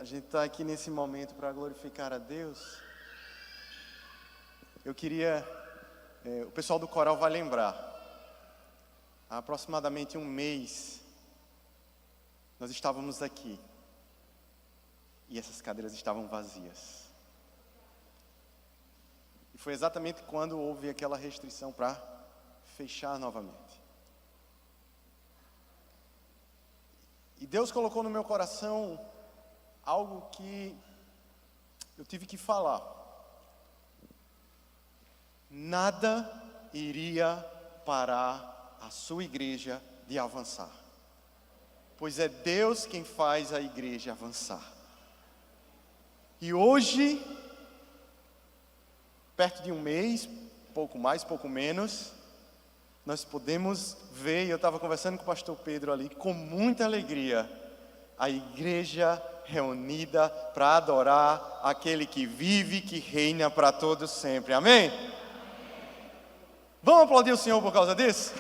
a gente está aqui nesse momento para glorificar a Deus. Eu queria, o pessoal do coral vai lembrar, há aproximadamente um mês, nós estávamos aqui e essas cadeiras estavam vazias. E foi exatamente quando houve aquela restrição para fechar novamente. E Deus colocou no meu coração algo que eu tive que falar. Nada iria parar a sua igreja de avançar, pois é Deus quem faz a igreja avançar. E hoje, perto de um mês, pouco mais, pouco menos, nós podemos ver, e eu estava conversando com o pastor Pedro ali, com muita alegria, a igreja reunida para adorar aquele que vive, que reina para todos sempre, amém? Vamos aplaudir o Senhor por causa disso?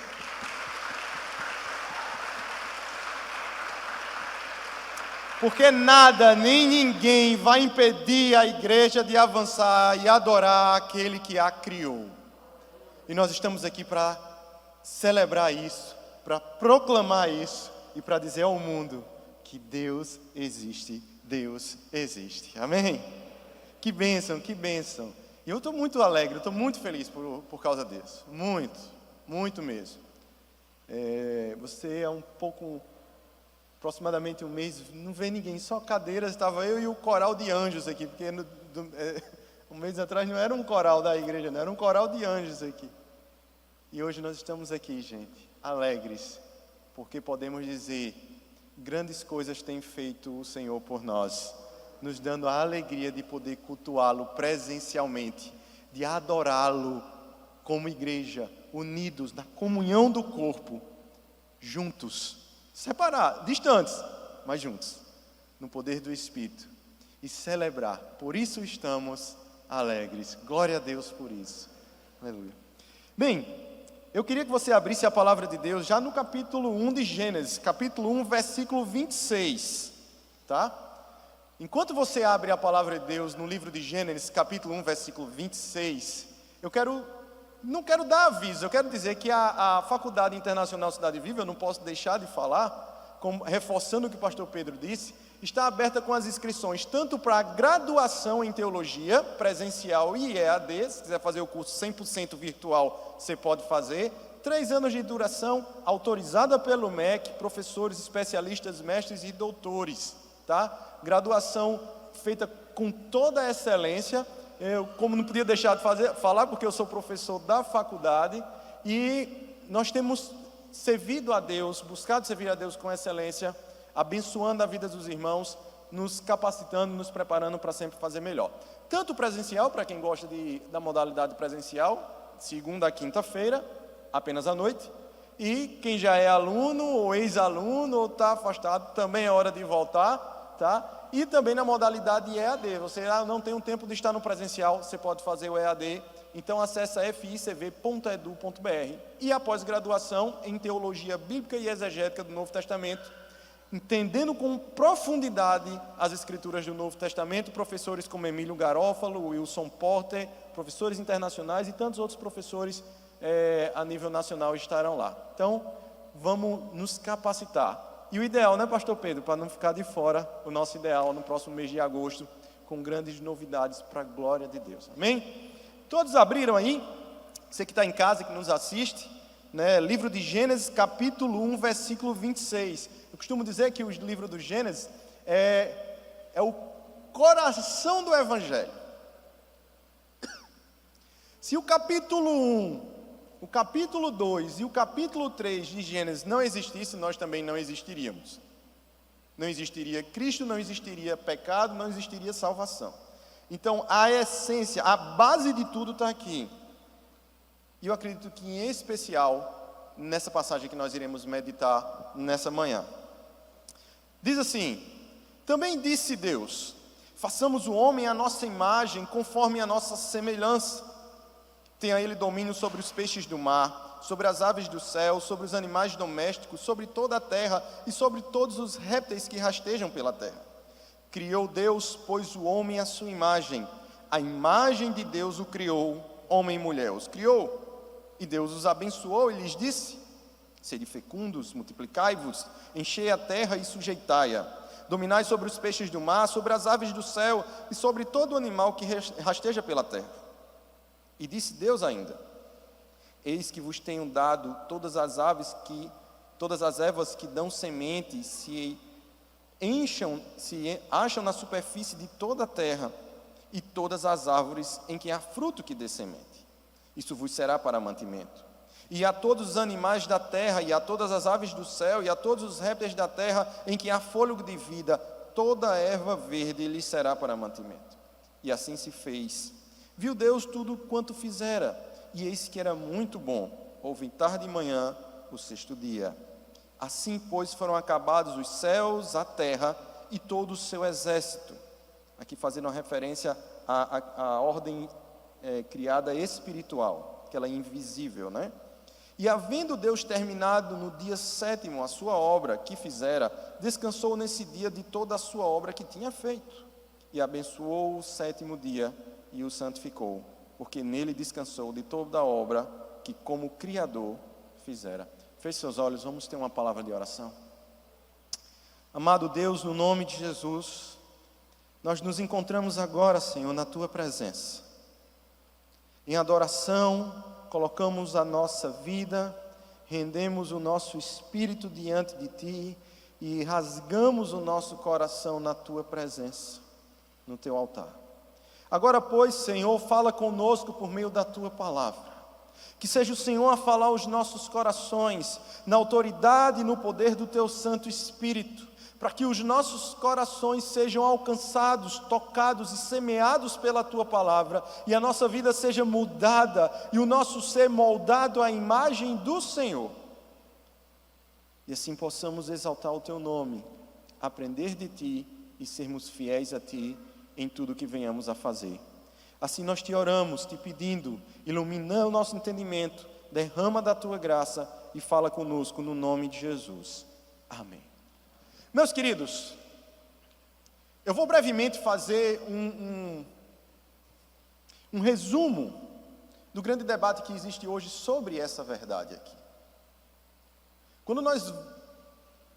Porque nada, nem ninguém vai impedir a igreja de avançar e adorar aquele que a criou. E nós estamos aqui para celebrar isso, para proclamar isso e para dizer ao mundo que Deus existe, Deus existe. Amém? Que bênção, que bênção. E eu estou muito alegre, eu estou muito feliz por causa disso. Muito, muito mesmo. Você é aproximadamente um mês, não vê ninguém, só cadeiras, estava eu e o coral de anjos aqui, porque um mês atrás não era um coral da igreja, não, era um coral de anjos aqui. E hoje nós estamos aqui, gente, alegres, porque podemos dizer, grandes coisas tem feito o Senhor por nós, nos dando a alegria de poder cultuá-lo presencialmente, de adorá-lo como igreja, unidos na comunhão do corpo, juntos, separados, distantes, mas juntos, no poder do Espírito, e celebrar. Por isso estamos alegres. Glória a Deus por isso. Aleluia. Bem, eu queria que você abrisse a palavra de Deus já no capítulo 1 de Gênesis, capítulo 1, versículo 26, tá? Enquanto você abre a palavra de Deus no livro de Gênesis, capítulo 1, versículo 26, não quero dar aviso, eu quero dizer que a Faculdade Internacional Cidade Viva, eu não posso deixar de falar, reforçando o que o pastor Pedro disse, está aberta com as inscrições, tanto para a graduação em teologia, presencial e EAD, se quiser fazer o curso 100% virtual, você pode fazer, 3 anos de duração, autorizada pelo MEC, professores, especialistas, mestres e doutores, tá? Graduação feita com toda a excelência. Eu, como não podia deixar de falar, porque eu sou professor da faculdade, e nós temos servido a Deus, buscado servir a Deus com excelência, abençoando a vida dos irmãos, nos capacitando, nos preparando para sempre fazer melhor. Tanto presencial, para quem gosta da modalidade presencial, segunda a quinta-feira, apenas à noite, e quem já é aluno, ou ex-aluno, ou está afastado, também é hora de voltar, tá? E também na modalidade EAD, você não tem um tempo de estar no presencial, você pode fazer o EAD, então acessa ficv.edu.br. E a pós-graduação em Teologia Bíblica e Exegética do Novo Testamento, entendendo com profundidade as Escrituras do Novo Testamento, professores como Emílio Garófalo, Wilson Porter, professores internacionais e tantos outros professores a nível nacional estarão lá. Então, vamos nos capacitar. E o ideal, né, pastor Pedro, para não ficar de fora, o nosso ideal no próximo mês de agosto, com grandes novidades para a glória de Deus. Amém? Todos abriram aí? Você que está em casa, que nos assiste, né, livro de Gênesis, capítulo 1, versículo 26. Eu costumo dizer que o livro do Gênesis é o coração do Evangelho. Se o capítulo 1, o capítulo 2 e o capítulo 3 de Gênesis não existissem, nós também não existiríamos. Não existiria Cristo, não existiria pecado, não existiria salvação. Então, a essência, a base de tudo está aqui. E eu acredito que, em especial, nessa passagem que nós iremos meditar nessa manhã. Diz assim: também disse Deus, façamos o homem à nossa imagem, conforme a nossa semelhança. Tenha ele domínio sobre os peixes do mar, sobre as aves do céu, sobre os animais domésticos, sobre toda a terra e sobre todos os répteis que rastejam pela terra. criou Deus, pois o homem à sua imagem. A imagem de Deus o criou, homem e mulher os criou. E Deus os abençoou e lhes disse: sede fecundos, multiplicai-vos, enchei a terra e sujeitai-a. Dominai sobre os peixes do mar, sobre as aves do céu e sobre todo animal que rasteja pela terra. E disse Deus ainda: eis que vos tenho dado todas as ervas que dão semente, se acham na superfície de toda a terra, e todas as árvores em que há fruto que dê semente. Isso vos será para mantimento. E a todos os animais da terra, e a todas as aves do céu, e a todos os répteis da terra, em que há fôlego de vida, toda a erva verde lhes será para mantimento. E assim se fez. Viu Deus tudo quanto fizera, e eis que era muito bom. Houve tarde e manhã o sexto dia. Assim, pois, foram acabados os céus, a terra e todo o seu exército. Aqui fazendo uma referência à ordem criada espiritual, que ela é invisível, né? E havendo Deus terminado no dia sétimo a sua obra que fizera, descansou nesse dia de toda a sua obra que tinha feito. E abençoou o sétimo dia e o santificou, porque nele descansou de toda a obra que como Criador fizera. Feche seus olhos, vamos ter uma palavra de oração. Amado Deus, no nome de Jesus, nós nos encontramos agora, Senhor, na Tua presença. Em adoração, colocamos a nossa vida, rendemos o nosso espírito diante de Ti e rasgamos o nosso coração na Tua presença, no Teu altar. Agora, pois, Senhor, fala conosco por meio da Tua palavra. Que seja o Senhor a falar aos nossos corações, na autoridade e no poder do Teu Santo Espírito, para que os nossos corações sejam alcançados, tocados e semeados pela Tua palavra, e a nossa vida seja mudada, e o nosso ser moldado à imagem do Senhor. E assim possamos exaltar o Teu nome, aprender de Ti e sermos fiéis a Ti em tudo que venhamos a fazer. Assim nós Te oramos, Te pedindo, ilumina o nosso entendimento, derrama da Tua graça e fala conosco no nome de Jesus. Amém. Meus queridos, eu vou brevemente fazer um resumo do grande debate que existe hoje sobre essa verdade aqui. Quando nós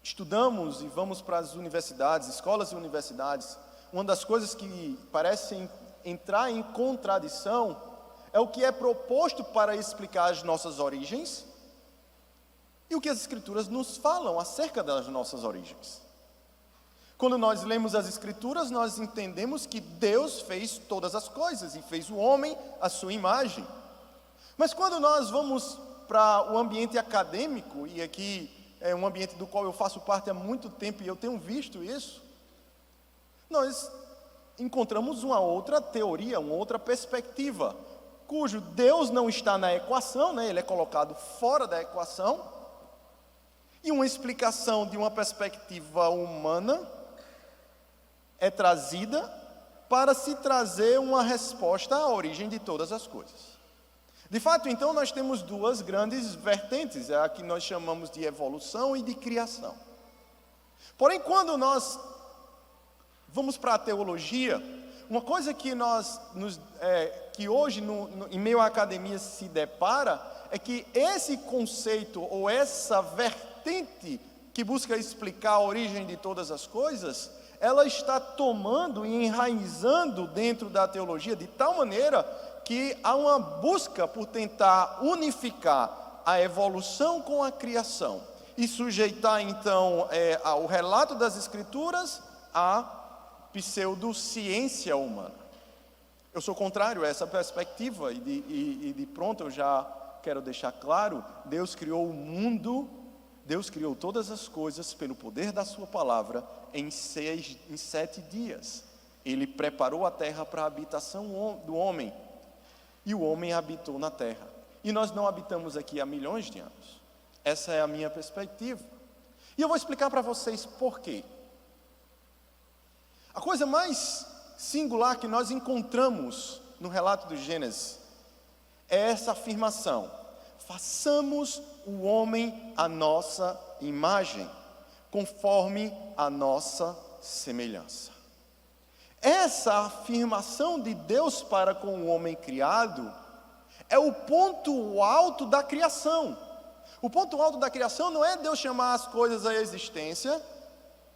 estudamos e vamos para as universidades, escolas e universidades, uma das coisas que parecem entrar em contradição é o que é proposto para explicar as nossas origens e o que as Escrituras nos falam acerca das nossas origens. Quando nós lemos as Escrituras, nós entendemos que Deus fez todas as coisas e fez o homem à sua imagem. Mas quando nós vamos para o ambiente acadêmico, e aqui é um ambiente do qual eu faço parte há muito tempo e eu tenho visto isso, nós encontramos uma outra teoria, uma outra perspectiva, cujo Deus não está na equação, né? Ele é colocado fora da equação, e uma explicação de uma perspectiva humana é trazida para se trazer uma resposta à origem de todas as coisas. De fato, então, nós temos duas grandes vertentes, a que nós chamamos de evolução e de criação. Porém, quando nós vamos para a teologia, uma coisa que que hoje, em meio à academia, se depara, é que esse conceito, ou essa vertente que busca explicar a origem de todas as coisas, ela está tomando e enraizando dentro da teologia de tal maneira que há uma busca por tentar unificar a evolução com a criação e sujeitar então o relato das Escrituras à pseudociência humana. Eu sou contrário a essa perspectiva e de pronto eu já quero deixar claro, Deus criou o mundo, Deus criou todas as coisas pelo poder da sua palavra em 7 dias. Ele preparou a terra para a habitação do homem, e o homem habitou na terra. E nós não habitamos aqui há milhões de anos. Essa é a minha perspectiva. E eu vou explicar para vocês por quê. A coisa mais singular que nós encontramos no relato do Gênesis é essa afirmação: façamos o homem à nossa imagem, conforme a nossa semelhança. Essa afirmação de Deus para com o homem criado é o ponto alto da criação. O ponto alto da criação não é Deus chamar as coisas à existência,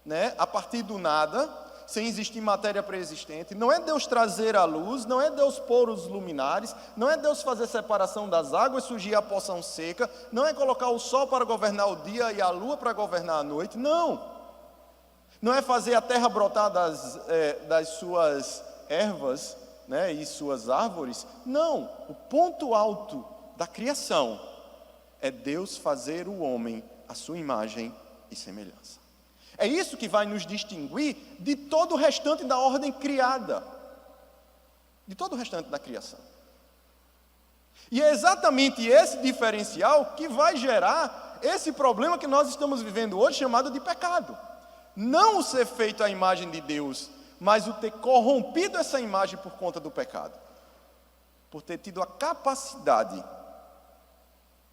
né, a partir do nada, sem existir matéria pré-existente. Não é Deus trazer a luz, não é Deus pôr os luminares, não é Deus fazer separação das águas, surgir a porção seca, não é colocar o sol para governar o dia e a lua para governar a noite, não. Não é fazer a terra brotar das suas ervas, né, e suas árvores. Não, o ponto alto da criação é Deus fazer o homem à sua imagem e semelhança. É isso que vai nos distinguir de todo o restante da ordem criada, de todo o restante da criação. E é exatamente esse diferencial que vai gerar esse problema que nós estamos vivendo hoje, chamado de pecado. Não o ser feito à imagem de Deus, mas o ter corrompido essa imagem por conta do pecado. Por ter tido a capacidade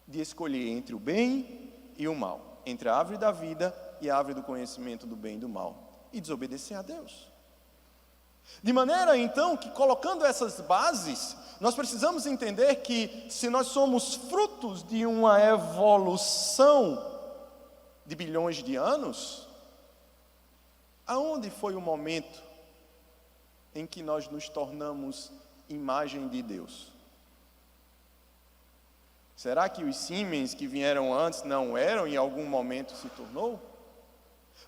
de escolher entre o bem e o mal, entre a árvore da vida e a árvore do conhecimento do bem e do mal, e desobedecer a Deus. De maneira então que, colocando essas bases, nós precisamos entender que se nós somos frutos de uma evolução de bilhões de anos, aonde foi o momento em que nós nos tornamos imagem de Deus? Será que os símios que vieram antes não eram e em algum momento se tornou?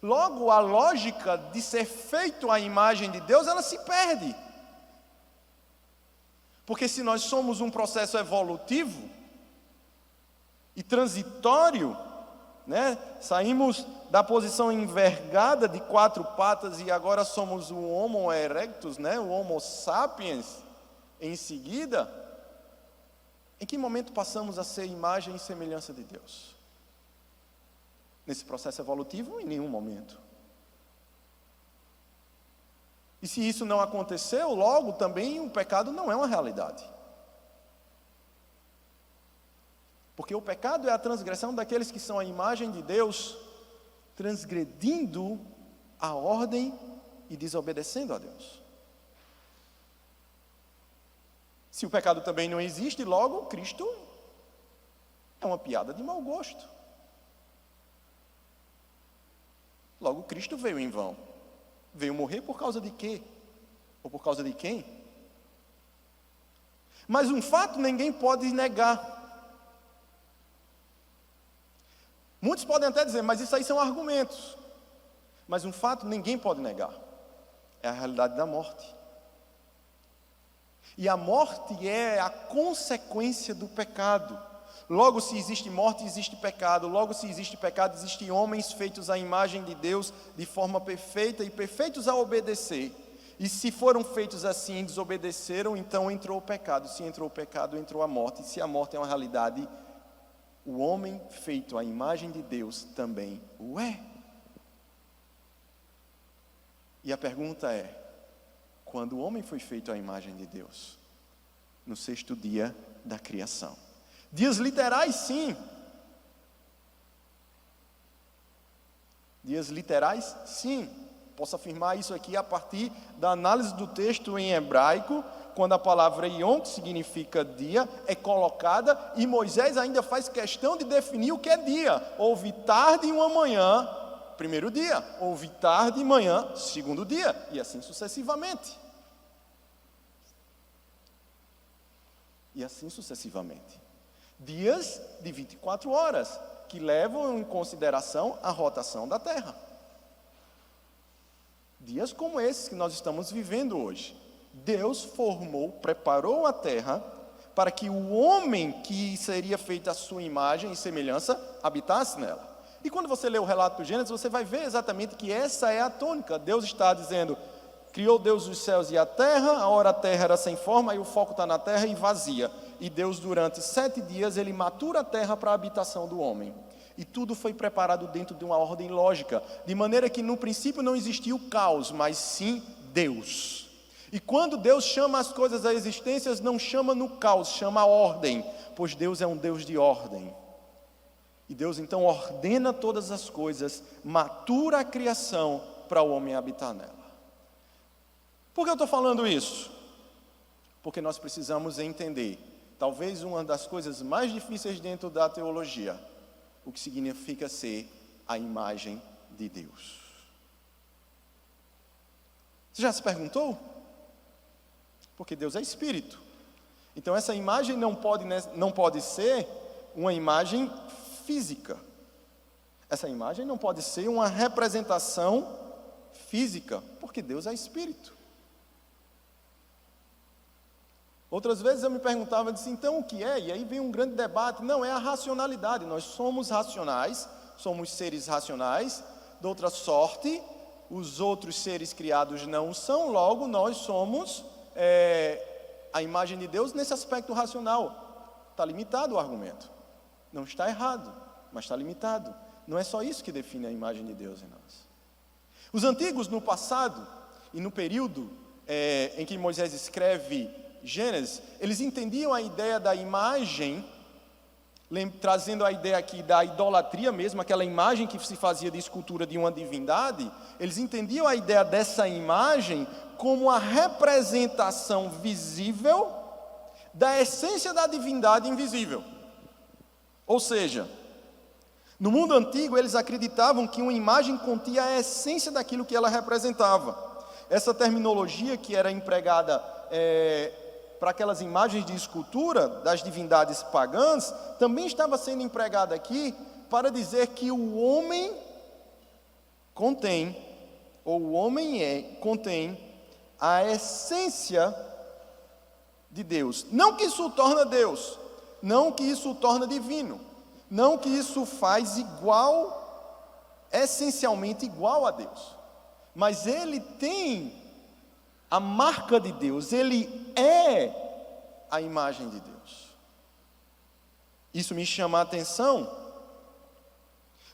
Logo, a lógica de ser feito à imagem de Deus, ela se perde. Porque se nós somos um processo evolutivo e transitório, né? Saímos da posição envergada de 4 patas e agora somos o Homo erectus, né? O Homo sapiens em seguida. Em que momento passamos a ser imagem e semelhança de Deus? Nesse processo evolutivo, em nenhum momento. E se isso não aconteceu, logo também o pecado não é uma realidade. Porque o pecado é a transgressão daqueles que são a imagem de Deus, transgredindo a ordem e desobedecendo a Deus. Se o pecado também não existe, logo Cristo é uma piada de mau gosto. Logo Cristo veio em vão. Veio morrer por causa de quê? Ou por causa de quem? Mas um fato ninguém pode negar. Muitos podem até dizer, mas isso aí são argumentos. Mas um fato ninguém pode negar. É a realidade da morte. E a morte é a consequência do pecado. Logo, se existe morte, existe pecado. Logo, se existe pecado, existem homens feitos à imagem de Deus de forma perfeita e perfeitos a obedecer. E se foram feitos assim e desobedeceram, então entrou o pecado. Se entrou o pecado, entrou a morte. E se a morte é uma realidade, o homem feito à imagem de Deus também o é. E a pergunta é, quando o homem foi feito à imagem de Deus? No 6º dia da criação. Dias literais, sim. Dias literais, sim. Posso afirmar isso aqui a partir da análise do texto em hebraico, quando a palavra yom, que significa dia, é colocada, e Moisés ainda faz questão de definir o que é dia. Houve tarde e uma manhã, primeiro dia. Houve tarde e manhã, segundo dia. E assim sucessivamente. E assim sucessivamente. Dias de 24 horas, que levam em consideração a rotação da Terra. Dias como esses que nós estamos vivendo hoje. Deus formou, preparou a Terra para que o homem que seria feito à sua imagem e semelhança habitasse nela. E quando você lê o relato do Gênesis, você vai ver exatamente que essa é a tônica. Deus está dizendo, criou Deus os céus e a terra, a hora a terra era sem forma, e o foco está na terra e vazia. E Deus, durante 7 dias, Ele matura a terra para a habitação do homem. E tudo foi preparado dentro de uma ordem lógica, de maneira que no princípio não existia o caos, mas sim Deus. E quando Deus chama as coisas à existência, não chama no caos, chama a ordem, pois Deus é um Deus de ordem. E Deus então ordena todas as coisas, matura a criação para o homem habitar nela. Por que eu estou falando isso? Porque nós precisamos entender, talvez uma das coisas mais difíceis dentro da teologia, o que significa ser a imagem de Deus. Você já se perguntou? Porque Deus é espírito. Então essa imagem não pode ser uma imagem física. Essa imagem não pode ser uma representação física, porque Deus é espírito. Outras vezes eu me perguntava, eu disse, então o que é? E aí vem um grande debate. Não, é a racionalidade. Nós somos racionais, somos seres racionais. De outra sorte, os outros seres criados não são, logo nós somos a imagem de Deus nesse aspecto racional. Está limitado o argumento. Não está errado, mas está limitado. Não é só isso que define a imagem de Deus em nós. Os antigos, no passado, e no período em que Moisés escreve Gênesis, eles entendiam a ideia da imagem, trazendo a ideia aqui da idolatria mesmo, aquela imagem que se fazia de escultura de uma divindade. Eles entendiam a ideia dessa imagem como a representação visível da essência da divindade invisível. Ou seja, no mundo antigo eles acreditavam que uma imagem continha a essência daquilo que ela representava. Essa terminologia que era empregada para aquelas imagens de escultura das divindades pagãs, também estava sendo empregada aqui para dizer que o homem contém a essência de Deus. Não que isso o torna Deus, não que isso o torna divino, não que isso o faz essencialmente igual a Deus, mas ele tem a marca de Deus, ele é a imagem de Deus. Isso me chama a atenção,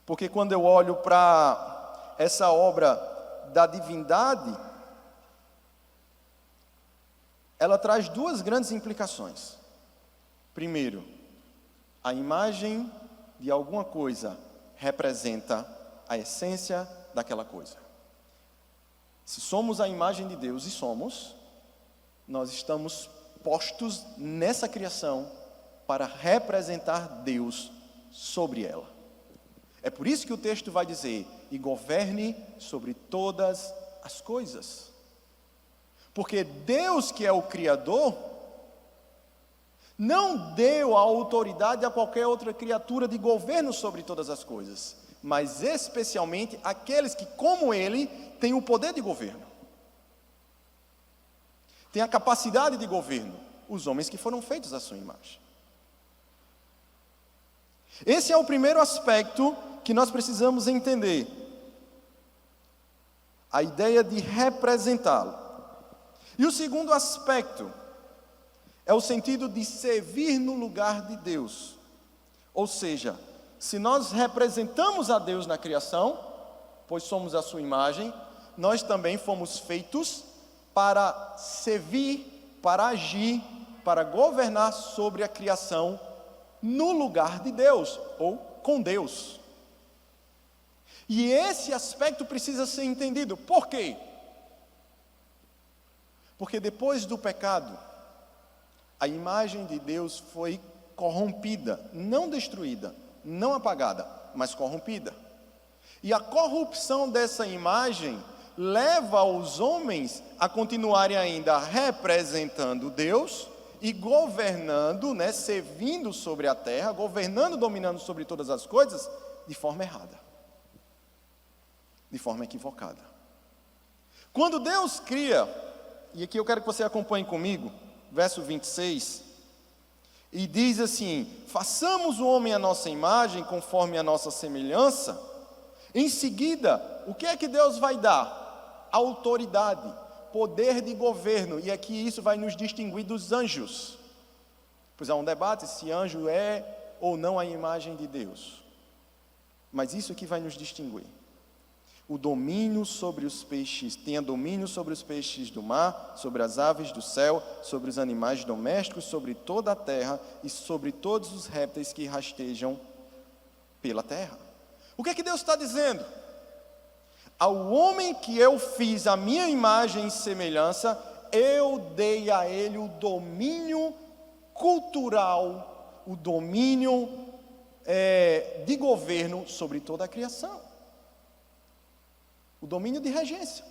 porque quando eu olho para essa obra da divindade, ela traz duas grandes implicações. Primeiro, a imagem de alguma coisa representa a essência daquela coisa. Se somos a imagem de Deus, e somos, nós estamos postos nessa criação para representar Deus sobre ela. É por isso que o texto vai dizer, e governe sobre todas as coisas. Porque Deus, que é o Criador, não deu a autoridade a qualquer outra criatura de governo sobre todas as coisas, mas especialmente aqueles que, como Ele, têm o poder de governo, têm a capacidade de governo, os homens que foram feitos à sua imagem. Esse é o primeiro aspecto que nós precisamos entender, a ideia de representá-lo. E o segundo aspecto é o sentido de servir no lugar de Deus. Ou seja, se nós representamos a Deus na criação, pois somos a sua imagem, nós também fomos feitos para servir, para agir, para governar sobre a criação no lugar de Deus, ou com Deus. E esse aspecto precisa ser entendido. Por quê? Porque depois do pecado, a imagem de Deus foi corrompida, não destruída, não apagada, mas corrompida. E a corrupção dessa imagem leva os homens a continuarem ainda representando Deus e governando, servindo sobre a terra, governando, dominando sobre todas as coisas, de forma errada, de forma equivocada. Quando Deus cria, e aqui eu quero que você acompanhe comigo, verso 26, e diz assim: façamos o homem à nossa imagem, conforme a nossa semelhança. Em seguida, o que é que Deus vai dar? Autoridade, poder de governo, e aqui isso vai nos distinguir dos anjos. Pois há um debate se anjo é ou não a imagem de Deus, mas isso aqui vai nos distinguir. O domínio sobre os peixes, tenha domínio sobre os peixes do mar, sobre as aves do céu, sobre os animais domésticos, sobre toda a terra e sobre todos os répteis que rastejam pela terra. O que é que Deus está dizendo? Ao homem que eu fiz a minha imagem e semelhança, eu dei a ele o domínio cultural, o domínio de governo sobre toda a criação. O domínio de regência.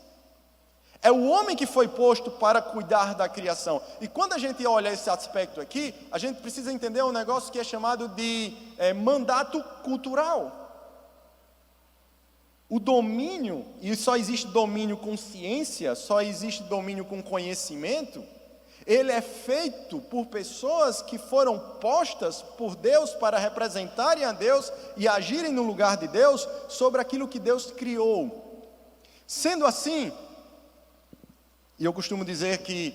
É o homem que foi posto para cuidar da criação. E quando a gente olha esse aspecto aqui, a gente precisa entender um negócio que é chamado de mandato cultural. O domínio, e só existe domínio com ciência, só existe domínio com conhecimento, ele é feito por pessoas que foram postas por Deus para representarem a Deus e agirem no lugar de Deus sobre aquilo que Deus criou. Sendo assim, e eu costumo dizer que,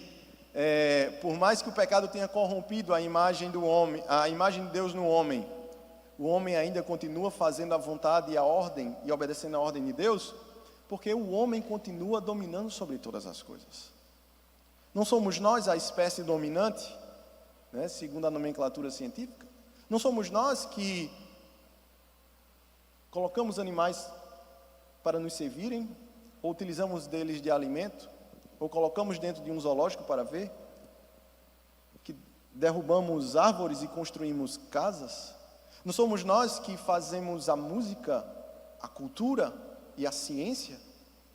por mais que o pecado tenha corrompido a imagem do homem, a imagem de Deus no homem, o homem ainda continua fazendo a vontade e a ordem, e obedecendo a ordem de Deus, porque o homem continua dominando sobre todas as coisas. Não somos nós a espécie dominante, né, segundo a nomenclatura científica? Não somos nós que colocamos animais para nos servirem, ou utilizamos deles de alimento, ou colocamos dentro de um zoológico para ver, que derrubamos árvores e construímos casas? Não somos nós que fazemos a música, a cultura e a ciência?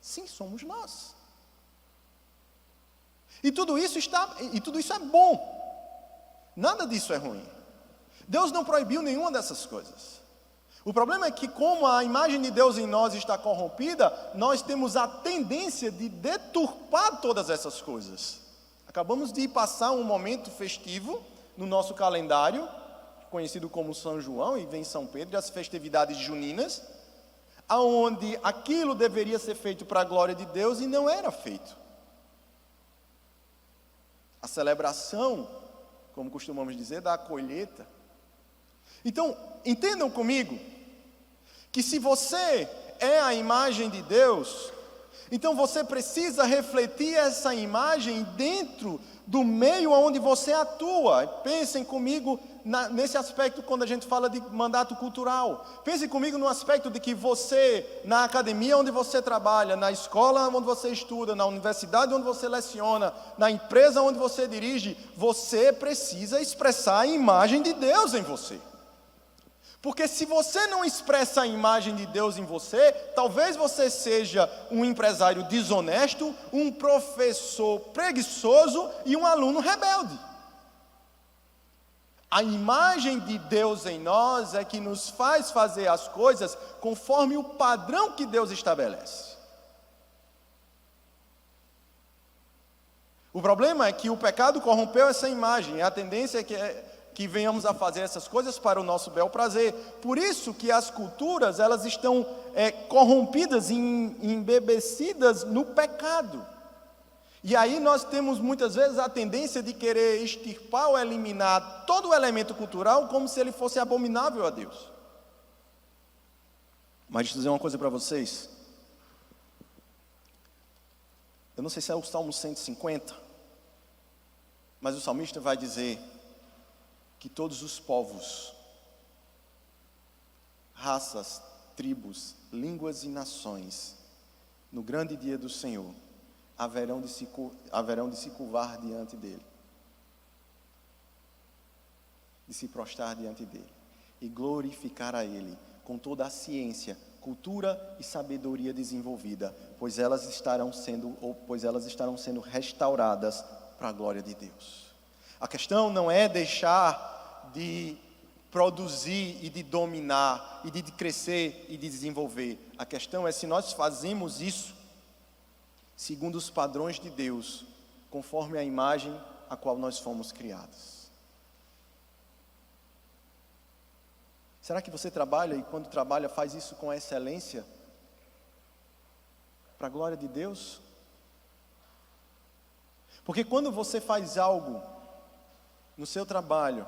Sim, somos nós. E tudo isso é bom. Nada disso é ruim. Deus não proibiu nenhuma dessas coisas. O problema é que, como a imagem de Deus em nós está corrompida, nós temos a tendência de deturpar todas essas coisas. Acabamos de passar um momento festivo no nosso calendário, conhecido como São João, e vem São Pedro, e as festividades juninas, aonde aquilo deveria ser feito para a glória de Deus e não era feito. A celebração, como costumamos dizer, da colheita. Então, entendam comigo, que se você é a imagem de Deus, então você precisa refletir essa imagem dentro do meio onde você atua. Pensem comigo nesse aspecto quando a gente fala de mandato cultural. Pensem comigo no aspecto de que você, na academia onde você trabalha, na escola onde você estuda, na universidade onde você leciona, na empresa onde você dirige, você precisa expressar a imagem de Deus em você. Porque se você não expressa a imagem de Deus em você, talvez você seja um empresário desonesto, um professor preguiçoso e um aluno rebelde. A imagem de Deus em nós é que nos faz fazer as coisas conforme o padrão que Deus estabelece. O problema é que o pecado corrompeu essa imagem. A tendência é que venhamos a fazer essas coisas para o nosso bel prazer. Por isso que as culturas, elas estão corrompidas, embebecidas no pecado. E aí nós temos muitas vezes a tendência de querer extirpar ou eliminar todo o elemento cultural como se ele fosse abominável a Deus. Mas deixa eu dizer uma coisa para vocês. Eu não sei se é o Salmo 150, mas o salmista vai dizer que todos os povos, raças, tribos, línguas e nações, no grande dia do Senhor, haverão de se curvar diante dele, de se prostrar diante dele, e glorificar a ele, com toda a ciência, cultura e sabedoria desenvolvida, pois elas estarão sendo restauradas para a glória de Deus. A questão não é deixar de produzir e de dominar, e de crescer e de desenvolver. A questão é se nós fazemos isso segundo os padrões de Deus, conforme a imagem a qual nós fomos criados. Será que você trabalha e quando trabalha faz isso com excelência? Para a glória de Deus? Porque quando você faz algo no seu trabalho,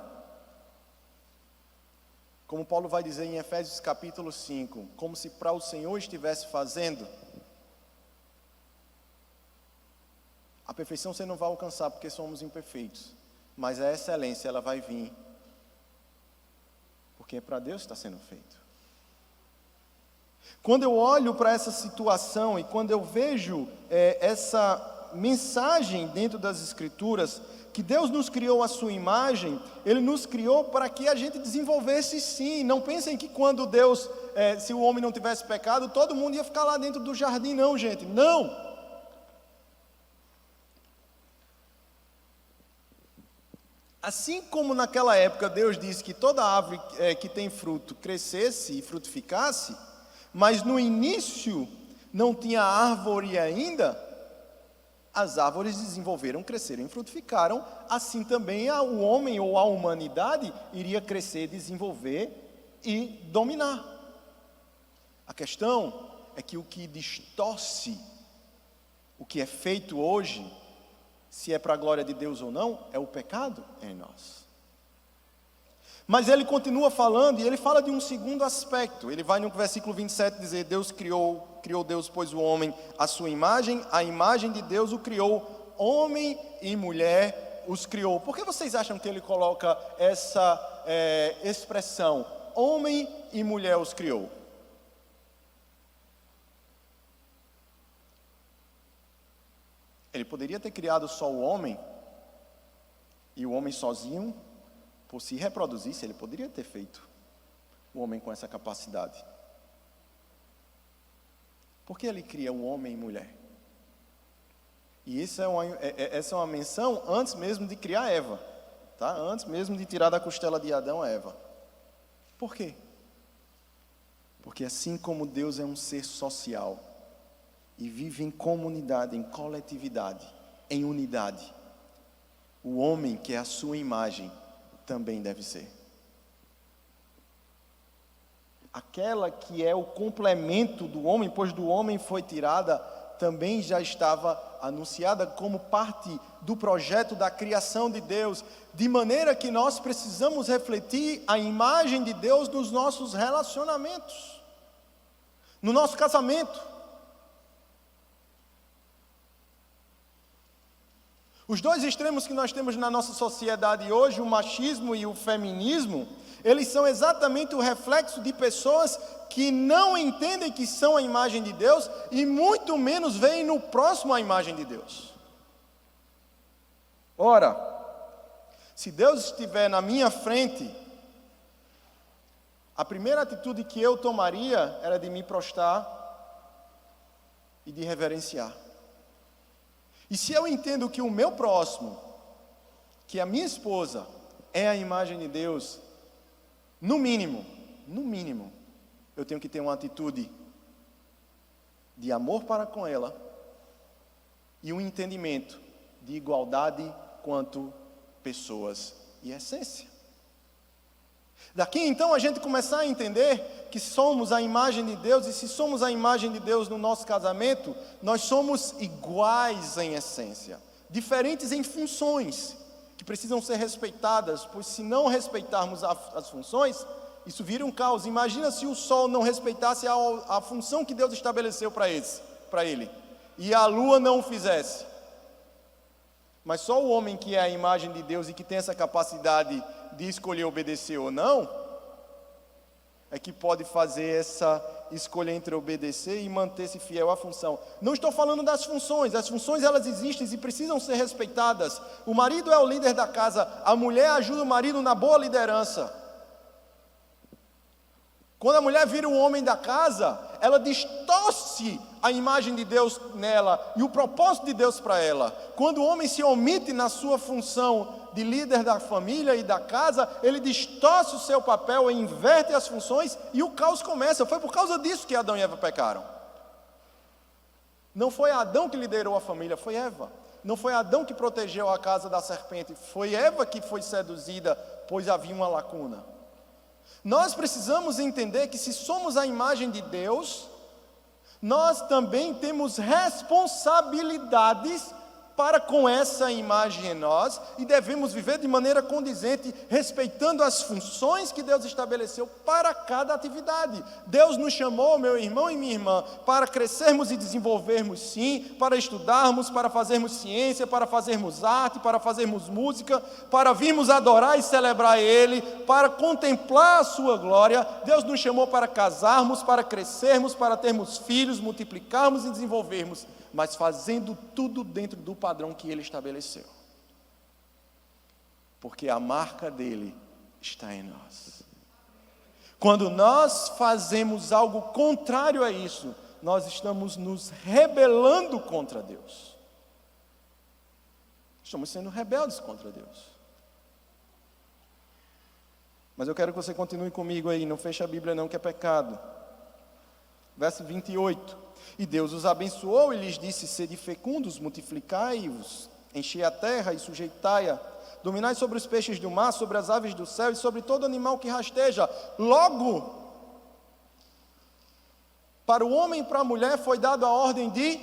como Paulo vai dizer em Efésios capítulo 5, como se para o Senhor estivesse fazendo, a perfeição você não vai alcançar porque somos imperfeitos, mas a excelência ela vai vir, porque é para Deus que está sendo feito. Quando eu olho para essa situação e quando eu vejo essa mensagem dentro das Escrituras, que Deus nos criou a sua imagem, Ele nos criou para que a gente desenvolvesse sim. Não pensem que quando Deus, se o homem não tivesse pecado, todo mundo ia ficar lá dentro do jardim, não, gente, não. Assim como naquela época Deus disse que toda árvore que tem fruto crescesse e frutificasse, mas no início não tinha árvore ainda, as árvores desenvolveram, cresceram e frutificaram, assim também o homem ou a humanidade iria crescer, desenvolver e dominar. A questão é que o que distorce o que é feito hoje, se é para a glória de Deus ou não, é o pecado em nós. Mas ele continua falando, e ele fala de um segundo aspecto. Ele vai no versículo 27 dizer: Deus criou Deus, pois o homem à sua imagem, a imagem de Deus o criou, homem e mulher os criou. Por que vocês acham que ele coloca essa expressão, homem e mulher os criou? Ele poderia ter criado só o homem, e o homem sozinho, por se reproduzisse, ele poderia ter feito o homem com essa capacidade. Por que ele cria um homem e mulher? E essa é uma menção antes mesmo de criar Eva, tá? Antes mesmo de tirar da costela de Adão a Eva. Por quê? Porque assim como Deus é um ser social e vive em comunidade, em coletividade, em unidade, o homem, que é a sua imagem, também deve ser. Aquela que é o complemento do homem, pois do homem foi tirada, também já estava anunciada como parte do projeto da criação de Deus, de maneira que nós precisamos refletir a imagem de Deus nos nossos relacionamentos, no nosso casamento. Os dois extremos que nós temos na nossa sociedade hoje, o machismo e o feminismo, eles são exatamente o reflexo de pessoas que não entendem que são a imagem de Deus e muito menos veem no próximo a imagem de Deus. Ora, se Deus estiver na minha frente, a primeira atitude que eu tomaria era de me prostrar e de reverenciar. E se eu entendo que o meu próximo, que a minha esposa, é a imagem de Deus, no mínimo, eu tenho que ter uma atitude de amor para com ela e um entendimento de igualdade quanto pessoas e essência. Daqui então a gente começar a entender que somos a imagem de Deus, e se somos a imagem de Deus no nosso casamento, nós somos iguais em essência, diferentes em funções, que precisam ser respeitadas, pois se não respeitarmos as funções, isso vira um caos. Imagina se o sol não respeitasse a função que Deus estabeleceu para ele, e a lua não o fizesse. Mas só o homem que é a imagem de Deus e que tem essa capacidade de escolher obedecer ou não, é que pode fazer essa escolha entre obedecer e manter-se fiel à função. Não estou falando das funções, as funções elas existem e precisam ser respeitadas. O marido é o líder da casa, a mulher ajuda o marido na boa liderança. Quando a mulher vira o homem da casa, ela distorce a imagem de Deus nela e o propósito de Deus para ela. Quando o homem se omite na sua função de líder da família e da casa, ele distorce o seu papel, inverte as funções e o caos começa. Foi por causa disso que Adão e Eva pecaram. Não foi Adão que liderou a família, foi Eva. Não foi Adão que protegeu a casa da serpente, foi Eva que foi seduzida, pois havia uma lacuna. Nós precisamos entender que se somos a imagem de Deus, nós também temos responsabilidades para com essa imagem em nós e devemos viver de maneira condizente, respeitando as funções que Deus estabeleceu para cada atividade. Deus nos chamou, meu irmão e minha irmã, para crescermos e desenvolvermos sim, para estudarmos, para fazermos ciência, para fazermos arte, para fazermos música, para virmos adorar e celebrar Ele, para contemplar a sua glória. Deus nos chamou para casarmos, para crescermos, para termos filhos, multiplicarmos e desenvolvermos, mas fazendo tudo dentro do padrão que Ele estabeleceu. Porque a marca dEle está em nós. Quando nós fazemos algo contrário a isso, nós estamos nos rebelando contra Deus. Estamos sendo rebeldes contra Deus. Mas eu quero que você continue comigo aí, não feche a Bíblia não, que é pecado. Verso 28. E Deus os abençoou e lhes disse: sede fecundos, multiplicai-vos, enchei a terra e sujeitai-a, dominai sobre os peixes do mar, sobre as aves do céu e sobre todo animal que rasteja. Logo, para o homem e para a mulher foi dada a ordem de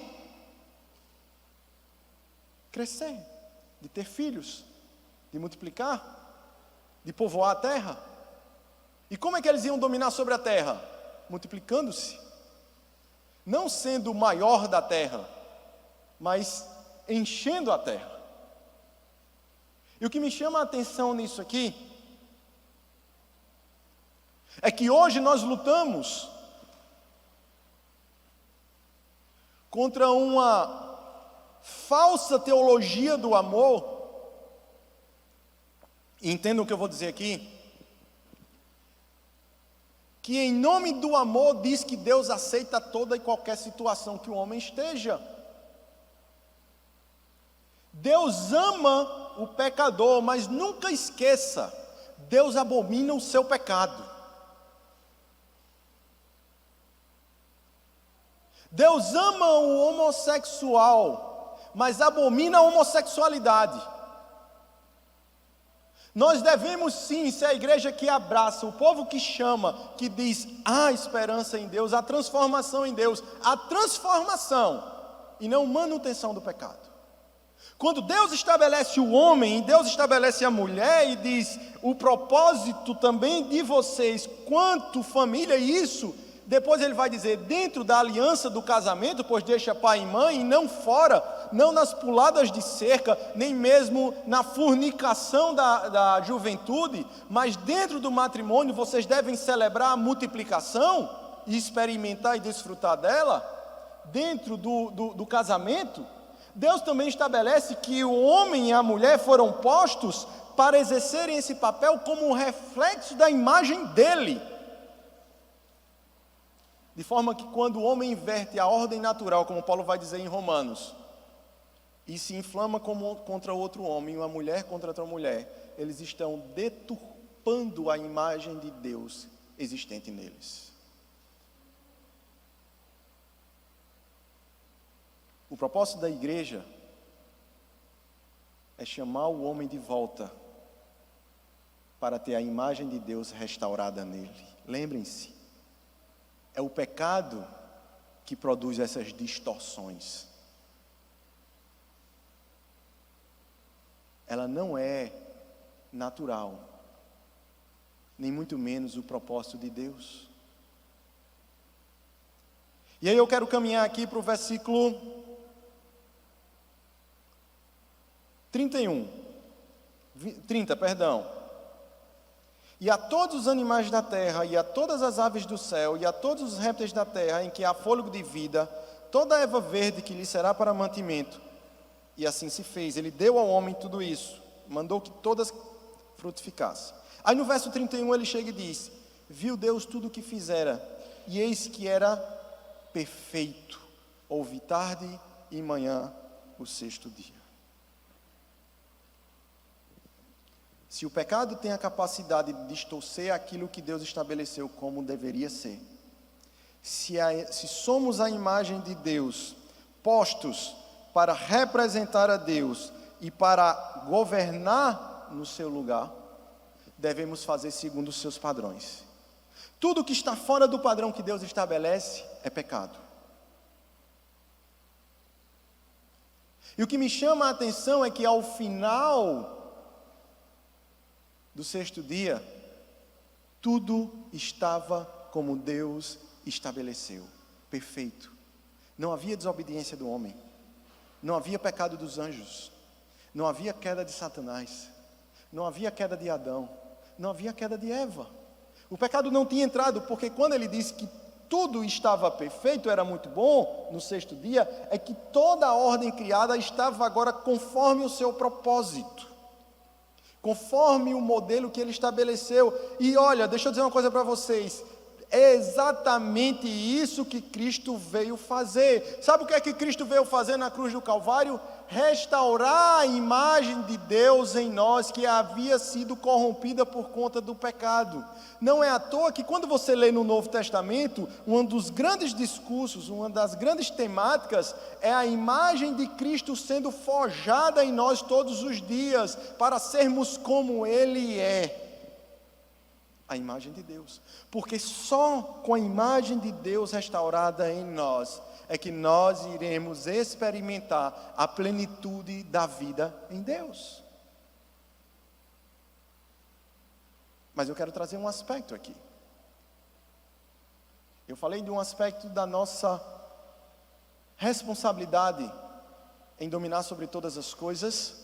crescer, de ter filhos, de multiplicar, de povoar a terra. E como é que eles iam dominar sobre a terra? Multiplicando-se. Não sendo o maior da terra, mas enchendo a terra. E o que me chama a atenção nisso aqui, é que hoje nós lutamos contra uma falsa teologia do amor. E entendam o que eu vou dizer aqui. Que em nome do amor diz que Deus aceita toda e qualquer situação que o homem esteja. Deus ama o pecador, mas nunca esqueça, Deus abomina o seu pecado. Deus ama o homossexual, mas abomina a homossexualidade. Nós devemos sim ser a igreja que abraça, o povo que chama, que diz: há esperança em Deus, há transformação em Deus, há transformação e não manutenção do pecado. Quando Deus estabelece o homem, e Deus estabelece a mulher e diz: o propósito também de vocês, quanto família, isso, depois ele vai dizer: dentro da aliança do casamento, pois deixa pai e mãe, e não fora, não nas puladas de cerca, nem mesmo na fornicação da juventude, mas dentro do matrimônio vocês devem celebrar a multiplicação e experimentar e desfrutar dela, dentro do casamento. Deus também estabelece que o homem e a mulher foram postos para exercerem esse papel como um reflexo da imagem dele. De forma que quando o homem inverte a ordem natural, como Paulo vai dizer em Romanos, e se inflama contra outro homem, uma mulher contra outra mulher, eles estão deturpando a imagem de Deus existente neles. O propósito da igreja é chamar o homem de volta para ter a imagem de Deus restaurada nele. Lembrem-se, é o pecado que produz essas distorções. Ela não é natural, nem muito menos o propósito de Deus. E aí eu quero caminhar aqui para o versículo 30, perdão. E a todos os animais da terra, e a todas as aves do céu, e a todos os répteis da terra, em que há fôlego de vida, toda a erva verde que lhe será para mantimento. E assim se fez. Ele deu ao homem tudo isso, mandou que todas frutificassem. Aí no verso 31 ele chega e diz: viu Deus tudo o que fizera, e eis que era perfeito. Houve tarde e manhã o sexto dia. Se o pecado tem a capacidade de distorcer aquilo que Deus estabeleceu como deveria ser, se somos a imagem de Deus, postos para representar a Deus e para governar no seu lugar, devemos fazer segundo os seus padrões. Tudo que está fora do padrão que Deus estabelece é pecado. E o que me chama a atenção é que ao final do sexto dia, tudo estava como Deus estabeleceu, perfeito. Não havia desobediência do homem, não havia pecado dos anjos, não havia queda de Satanás, não havia queda de Adão, não havia queda de Eva. O pecado não tinha entrado, porque quando ele disse que tudo estava perfeito, era muito bom, no sexto dia, é que toda a ordem criada estava agora conforme o seu propósito, conforme o modelo que ele estabeleceu. E olha, deixa eu dizer uma coisa para vocês, é exatamente isso que Cristo veio fazer. Sabe o que é que Cristo veio fazer na cruz do Calvário? Restaurar a imagem de Deus em nós, que havia sido corrompida por conta do pecado. Não é à toa que quando você lê no Novo Testamento, um dos grandes discursos, uma das grandes temáticas, é a imagem de Cristo sendo forjada em nós todos os dias, para sermos como Ele é. A imagem de Deus, porque só com a imagem de Deus restaurada em nós, é que nós iremos experimentar a plenitude da vida em Deus. Mas eu quero trazer um aspecto aqui. Eu falei de um aspecto da nossa responsabilidade em dominar sobre todas as coisas,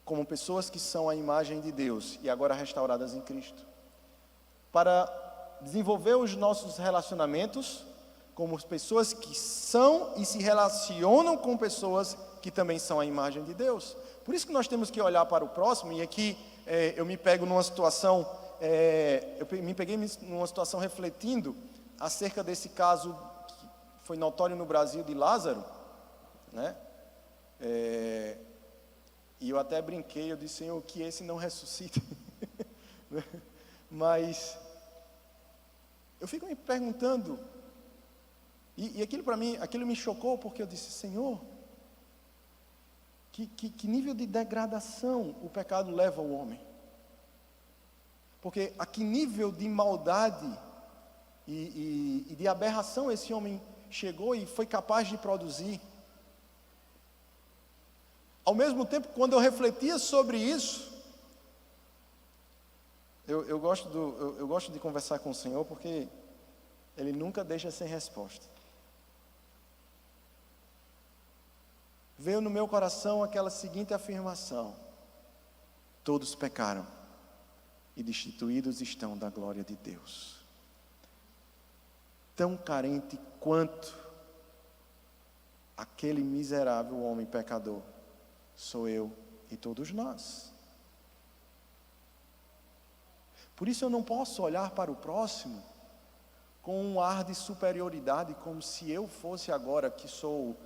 como pessoas que são a imagem de Deus e agora restauradas em Cristo, para desenvolver os nossos relacionamentos como pessoas que são e se relacionam com pessoas que também são a imagem de Deus. Por isso que nós temos que olhar para o próximo. E aqui eu me pego numa situação, numa situação refletindo acerca desse caso que foi notório no Brasil de Lázaro, né? E eu até brinquei, eu disse, Senhor, que esse não ressuscite. Mas eu fico me perguntando, e aquilo para mim, aquilo me chocou, porque eu disse, Senhor, que nível de degradação o pecado leva ao homem? Porque a que nível de maldade e de aberração esse homem chegou e foi capaz de produzir? Ao mesmo tempo, quando eu refletia sobre isso, eu gosto de conversar com o Senhor, porque Ele nunca deixa sem resposta. Veio no meu coração aquela seguinte afirmação: todos pecaram e destituídos estão da glória de Deus. Tão carente quanto aquele miserável homem pecador sou eu e todos nós. Por isso eu não posso olhar para o próximo com um ar de superioridade, como se eu fosse agora, que sou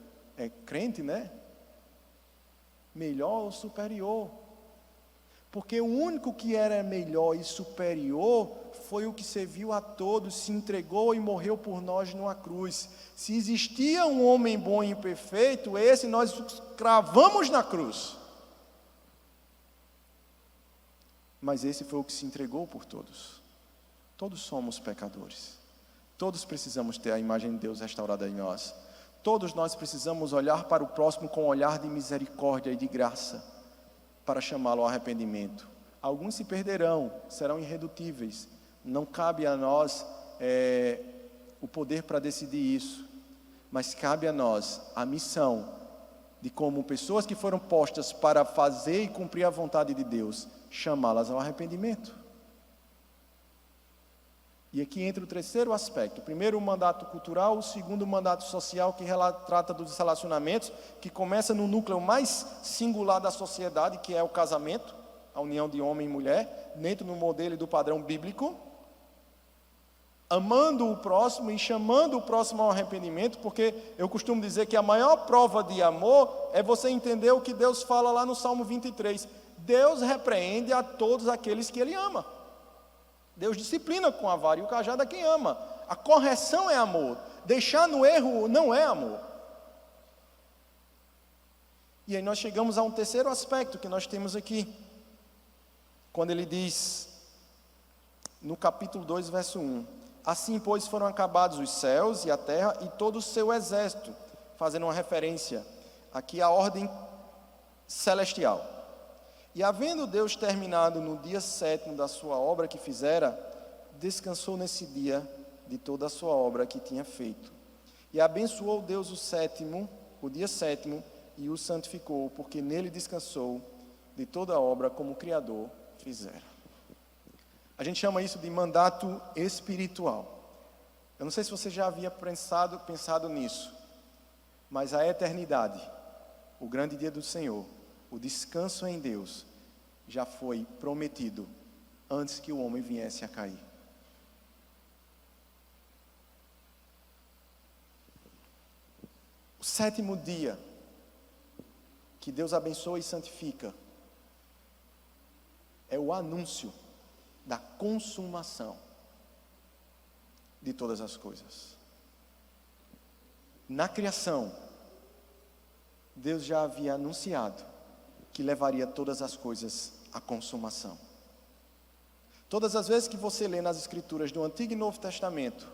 crente, né? Melhor ou superior. Porque o único que era melhor e superior foi o que serviu a todos, se entregou e morreu por nós numa cruz. Se existia um homem bom e perfeito, esse nós cravamos na cruz. Mas esse foi o que se entregou por todos. Todos somos pecadores. Todos precisamos ter a imagem de Deus restaurada em nós. Todos nós precisamos olhar para o próximo com um olhar de misericórdia e de graça, para chamá-lo ao arrependimento. Alguns se perderão, serão irredutíveis. Não cabe a nós o poder para decidir isso. Mas cabe a nós a missão de, como pessoas que foram postas para fazer e cumprir a vontade de Deus, chamá-las ao arrependimento. E aqui entra o terceiro aspecto. O primeiro, o mandato cultural. O segundo, o mandato social, que trata dos relacionamentos, que começa no núcleo mais singular da sociedade, que é o casamento, a união de homem e mulher, dentro do modelo e do padrão bíblico, amando o próximo e chamando o próximo ao arrependimento, porque eu costumo dizer que a maior prova de amor é você entender o que Deus fala lá no Salmo 23. Deus repreende a todos aqueles que Ele ama. Deus disciplina com a vara e o cajado a quem ama. A correção é amor. Deixar no erro não é amor. E aí nós chegamos a um terceiro aspecto que nós temos aqui. Quando ele diz, no capítulo 2, verso 1: assim, pois, foram acabados os céus e a terra e todo o seu exército, fazendo uma referência aqui a ordem celestial. E havendo Deus terminado no dia 7º da sua obra que fizera, descansou nesse dia de toda a sua obra que tinha feito. E abençoou Deus o dia 7º, e o santificou, porque nele descansou de toda a obra como o Criador fizera. A gente chama isso de mandato espiritual. Eu não sei se você já havia pensado nisso, mas a eternidade, o grande dia do Senhor, o descanso em Deus, já foi prometido antes que o homem viesse a cair. O 7º dia, que Deus abençoa e santifica, é o anúncio da consumação de todas as coisas. Na criação, Deus já havia anunciado que levaria todas as coisas à consumação. Todas as vezes que você lê nas Escrituras do Antigo e Novo Testamento,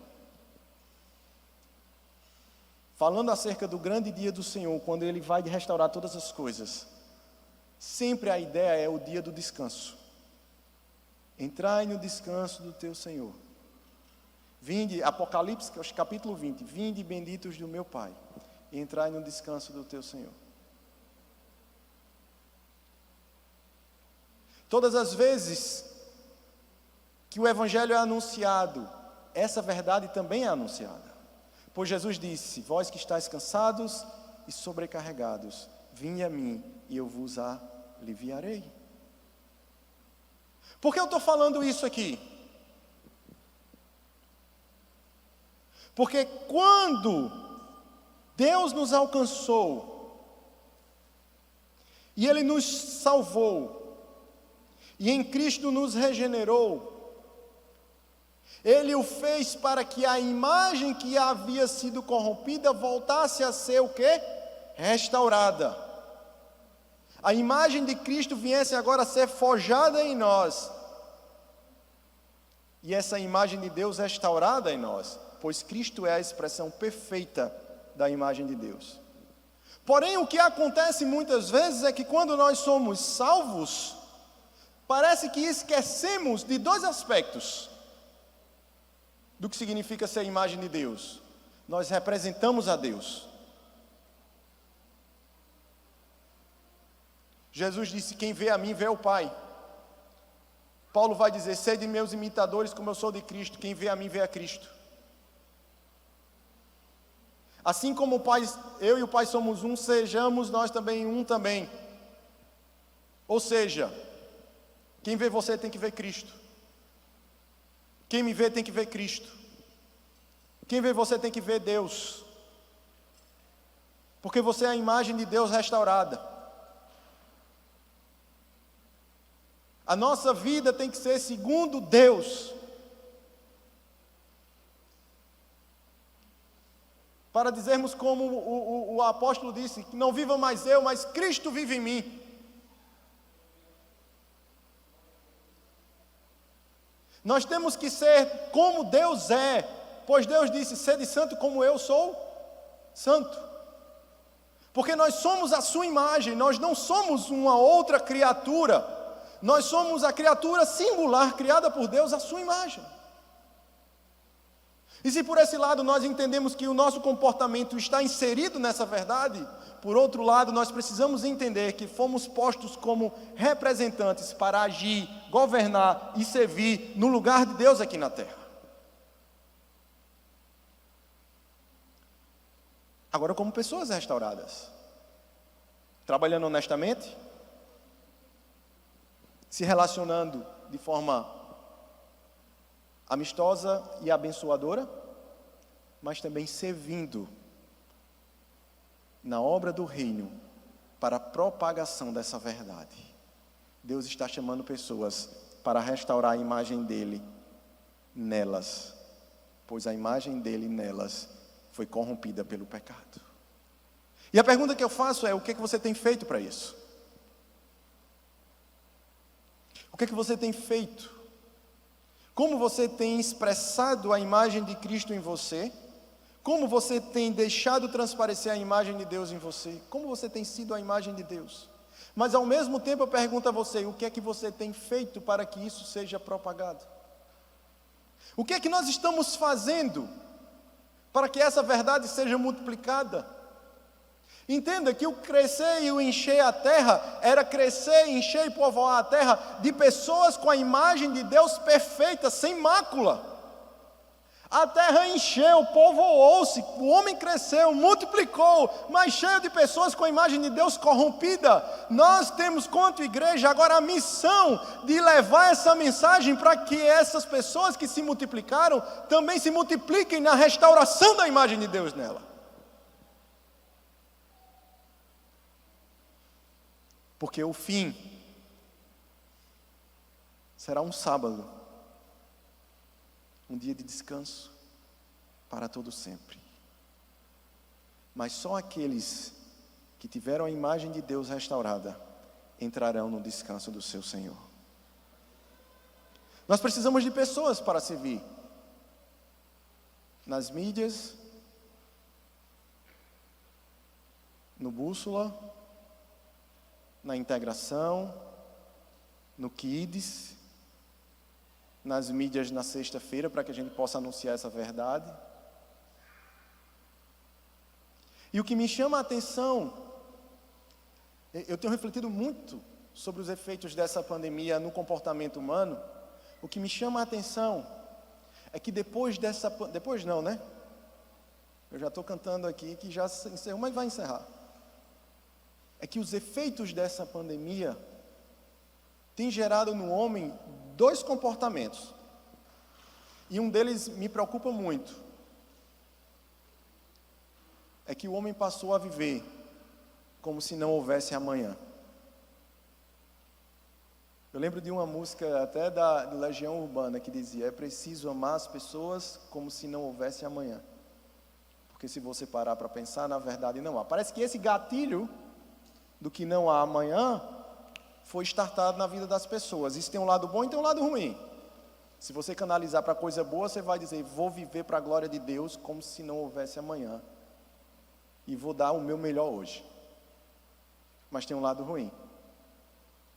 falando acerca do grande dia do Senhor, quando Ele vai restaurar todas as coisas, sempre a ideia é o dia do descanso. Entrai no descanso do teu Senhor. Vinde, Apocalipse capítulo 20, vinde benditos do meu Pai, e entrai no descanso do teu Senhor. Todas as vezes que o Evangelho é anunciado, essa verdade também é anunciada. Pois Jesus disse: vós que estáis cansados e sobrecarregados, vinde a mim e eu vos aliviarei. Por que eu estou falando isso aqui? Porque quando Deus nos alcançou, e Ele nos salvou, e em Cristo nos regenerou, Ele o fez para que a imagem que havia sido corrompida voltasse a ser o quê? Restaurada. A imagem de Cristo viesse agora a ser forjada em nós. E essa imagem de Deus restaurada em nós, pois Cristo é a expressão perfeita da imagem de Deus. Porém, o que acontece muitas vezes é que quando nós somos salvos, parece que esquecemos de dois aspectos do que significa ser a imagem de Deus. Nós representamos a Deus. Jesus disse: quem vê a mim, vê o Pai. Paulo vai dizer: sede meus imitadores como eu sou de Cristo. Quem vê a mim, vê a Cristo. Assim como o Pai, eu e o Pai somos um, sejamos nós também um também. Ou seja, quem vê você tem que ver Cristo. Quem me vê tem que ver Cristo. Quem vê você tem que ver Deus. Porque você é a imagem de Deus restaurada. A nossa vida tem que ser segundo Deus. Para dizermos como o apóstolo disse, que não viva mais eu, mas Cristo vive em mim. Nós temos que ser como Deus é, pois Deus disse: sede santo como eu sou santo. Porque nós somos a sua imagem, nós não somos uma outra criatura, nós somos a criatura singular, criada por Deus à sua imagem. E se por esse lado nós entendemos que o nosso comportamento está inserido nessa verdade, por outro lado nós precisamos entender que fomos postos como representantes para agir, governar e servir no lugar de Deus aqui na terra. Agora, como pessoas restauradas, trabalhando honestamente, se relacionando de forma amistosa e abençoadora, mas também servindo na obra do reino para a propagação dessa verdade. Deus está chamando pessoas para restaurar a imagem dele nelas, pois a imagem dele nelas foi corrompida pelo pecado. E a pergunta que eu faço é: o que é que você tem feito para isso? O que é que você tem feito? Como você tem expressado a imagem de Cristo em você? Como você tem deixado transparecer a imagem de Deus em você? Como você tem sido a imagem de Deus? Mas ao mesmo tempo eu pergunto a você, o que é que você tem feito para que isso seja propagado? O que é que nós estamos fazendo para que essa verdade seja multiplicada? Entenda que o crescer e o encher a terra era crescer, encher e povoar a terra de pessoas com a imagem de Deus perfeita, sem mácula. A terra encheu, povoou-se, o homem cresceu, multiplicou, mas cheio de pessoas com a imagem de Deus corrompida. Nós temos, quanto igreja, agora a missão de levar essa mensagem para que essas pessoas que se multiplicaram também se multipliquem na restauração da imagem de Deus nela. Porque o fim será um sábado, um dia de descanso para todo sempre. Mas só aqueles que tiveram a imagem de Deus restaurada entrarão no descanso do seu Senhor. Nós precisamos de pessoas para servir nas mídias, no Bússola, na integração, no Kids, nas mídias na sexta-feira, para que a gente possa anunciar essa verdade. E o que me chama a atenção, eu tenho refletido muito sobre os efeitos dessa pandemia no comportamento humano. O que me chama a atenção é que depois não, né? Eu já estou cantando aqui que já encerrou, mas vai encerrar. É que os efeitos dessa pandemia têm gerado no homem dois comportamentos. E um deles me preocupa muito. É que o homem passou a viver como se não houvesse amanhã. Eu lembro de uma música até da Legião Urbana que dizia: é preciso amar as pessoas como se não houvesse amanhã. Porque se você parar para pensar, na verdade não há. Parece que esse gatilho do que não há amanhã foi startado na vida das pessoas. Isso tem um lado bom e tem um lado ruim. Se você canalizar para coisa boa, você vai dizer: vou viver para a glória de Deus como se não houvesse amanhã. E vou dar o meu melhor hoje. Mas tem um lado ruim.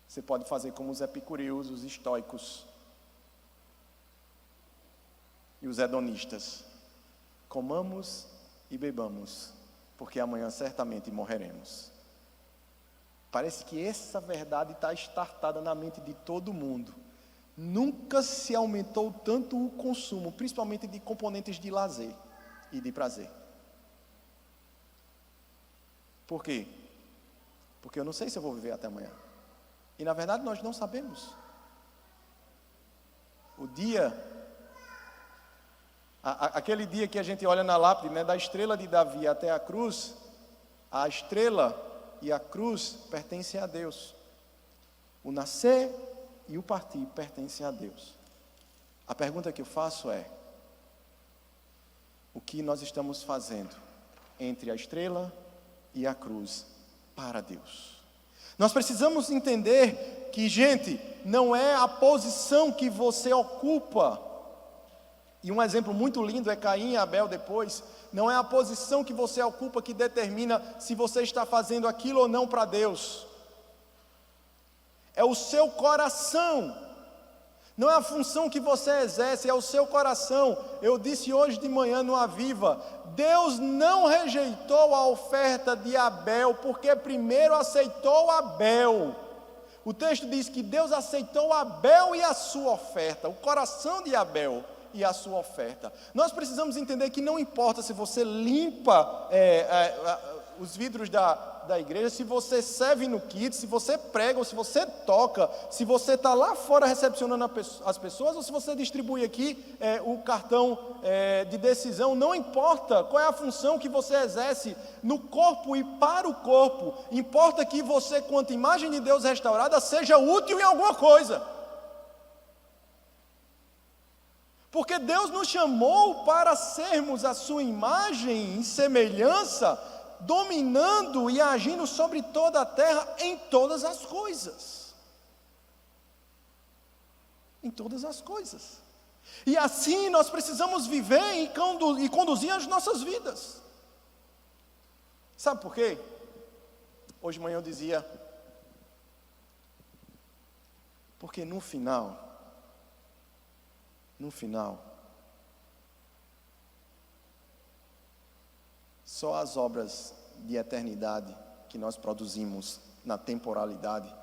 Você pode fazer como os epicureus, os estoicos e os hedonistas. Comamos e bebamos, porque amanhã certamente morreremos. Parece que essa verdade está estartada na mente de todo mundo. Nunca se aumentou tanto o consumo, principalmente de componentes de lazer e de prazer. Por quê? Porque eu não sei se eu vou viver até amanhã. E na verdade nós não sabemos. O dia, aquele dia que a gente olha na lápide, né, da estrela de Davi até a cruz, a estrela e a cruz pertencem a Deus. O nascer e o partir pertencem a Deus. A pergunta que eu faço é: o que nós estamos fazendo entre a estrela e a cruz para Deus? Nós precisamos entender que, gente, não é a posição que você ocupa. E um exemplo muito lindo é Caim e Abel depois. Não é a posição que você ocupa que determina se você está fazendo aquilo ou não para Deus. É o seu coração. Não é a função que você exerce, é o seu coração. Eu disse hoje de manhã no Aviva: Deus não rejeitou a oferta de Abel, porque primeiro aceitou Abel. O texto diz que Deus aceitou Abel e a sua oferta, o coração de Abel e a sua oferta. Nós precisamos entender que não importa se você limpa os vidros da igreja, se você serve no Kids, se você prega, ou se você toca, se você está lá fora recepcionando as pessoas, ou se você distribui aqui o cartão de decisão. Não importa qual é a função que você exerce no corpo e para o corpo. Importa que você, quanto imagem de Deus restaurada, seja útil em alguma coisa. Porque Deus nos chamou para sermos a sua imagem e semelhança, dominando e agindo sobre toda a terra em todas as coisas. Em todas as coisas. E assim nós precisamos viver e conduzir as nossas vidas. Sabe por quê? Hoje de manhã eu dizia, porque no final, só as obras de eternidade que nós produzimos na temporalidade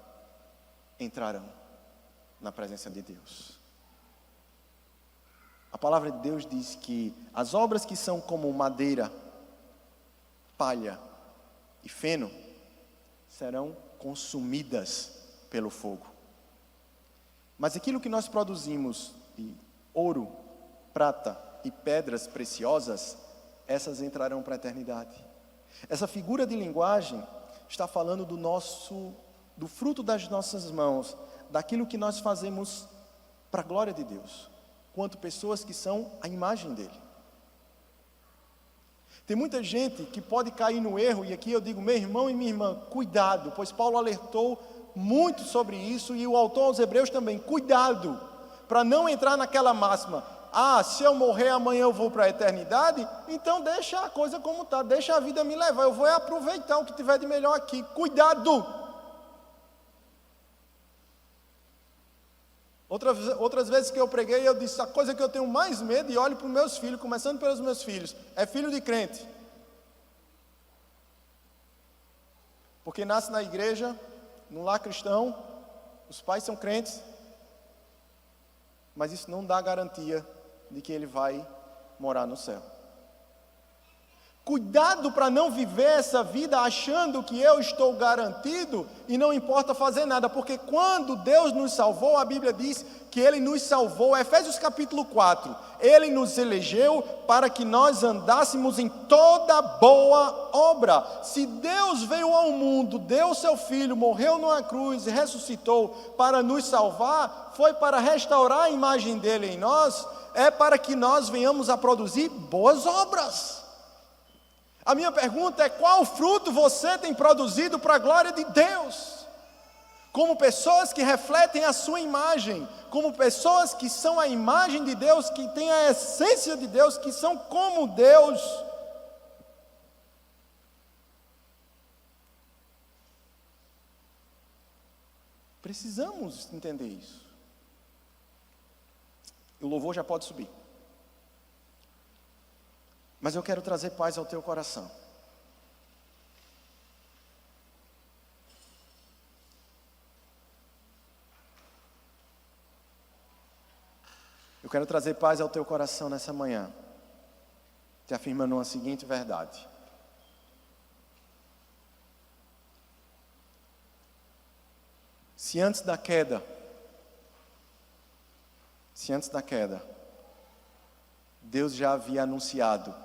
entrarão na presença de Deus. A palavra de Deus diz que as obras que são como madeira, palha e feno serão consumidas pelo fogo. Mas aquilo que nós produzimos de ouro, prata e pedras preciosas, essas entrarão para a eternidade. Essa figura de linguagem está falando do fruto das nossas mãos, daquilo que nós fazemos para a glória de Deus, quanto pessoas que são a imagem dele. Tem muita gente que pode cair no erro, e aqui eu digo, meu irmão e minha irmã, cuidado, pois Paulo alertou muito sobre isso, e o autor aos Hebreus também, cuidado, para não entrar naquela máxima, se eu morrer amanhã eu vou para a eternidade, então deixa a coisa como está, deixa a vida me levar, eu vou aproveitar o que tiver de melhor aqui, cuidado! Outras vezes que eu preguei, eu disse, a coisa que eu tenho mais medo, e olho para os meus filhos, começando pelos meus filhos, é filho de crente. Porque nasce na igreja, num lar cristão, os pais são crentes, mas isso não dá garantia de que ele vai morar no céu. Cuidado para não viver essa vida achando que eu estou garantido e não importa fazer nada, porque quando Deus nos salvou, a Bíblia diz que Ele nos salvou, Efésios capítulo 4, Ele nos elegeu para que nós andássemos em toda boa obra. Se Deus veio ao mundo, deu seu Filho, morreu numa cruz e ressuscitou para nos salvar, foi para restaurar a imagem dEle em nós, é para que nós venhamos a produzir boas obras. A minha pergunta é: qual fruto você tem produzido para a glória de Deus? Como pessoas que refletem a sua imagem, como pessoas que são a imagem de Deus, que têm a essência de Deus, que são como Deus. Precisamos entender isso. O louvor já pode subir. Mas eu quero trazer paz ao teu coração. Eu quero trazer paz ao teu coração nessa manhã, te afirmando uma seguinte verdade. Se antes da queda, Deus já havia anunciado